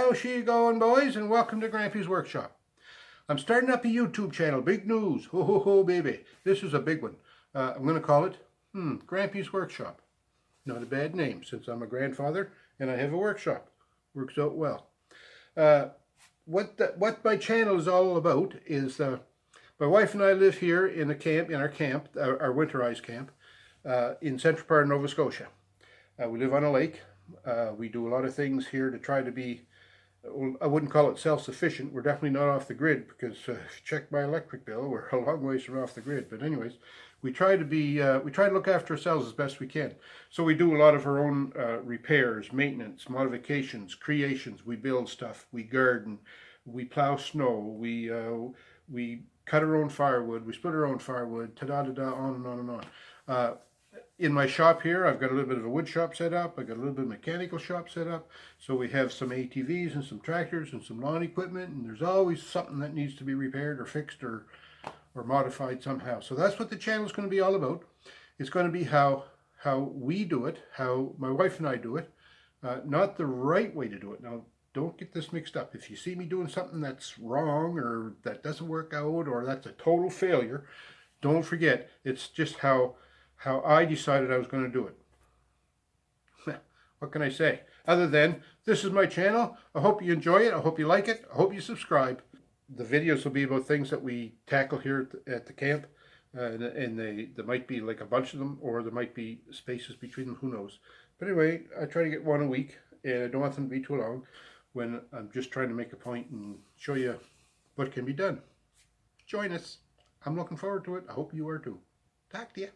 How's she going, boys? And welcome to Grampie's Workshop. I'm starting up a YouTube channel. Big news. Ho, ho, ho, baby. This is a big one. I'm going to call it Grampie's Workshop. Not a bad name, since I'm a grandfather and I have a workshop. Works out well. What my channel is all about is my wife and I live here in our winterized camp, in central part of Nova Scotia. We live on a lake. We do a lot of things here to try to be, I wouldn't call it self-sufficient. We're definitely not off the grid, because if you check my electric bill, we're a long ways from off the grid. But anyways, we try to look after ourselves as best we can. So we do a lot of our own repairs, maintenance, modifications, creations. We build stuff, we garden, we plow snow, we cut our own firewood, we split our own firewood, ta-da-da-da, on and on and on. In my shop here, I've got a little bit of a wood shop set up. I've got a little bit of a mechanical shop set up. So we have some ATVs and some tractors and some lawn equipment, and there's always something that needs to be repaired or fixed or modified somehow. So that's what the channel is going to be all about. It's going to be how we do it, how my wife and I do it, not the right way to do it. Now, don't get this mixed up. If you see me doing something that's wrong or that doesn't work out or that's a total failure, don't forget, it's just how I decided I was going to do it. What can I say? Other than, this is my channel. I hope you enjoy it. I hope you like it. I hope you subscribe. The videos will be about things that we tackle here at the camp. And there might be like a bunch of them, or there might be spaces between them. Who knows? But anyway, I try to get one a week. And I don't want them to be too long when I'm just trying to make a point and show you what can be done. Join us. I'm looking forward to it. I hope you are too. Talk to you.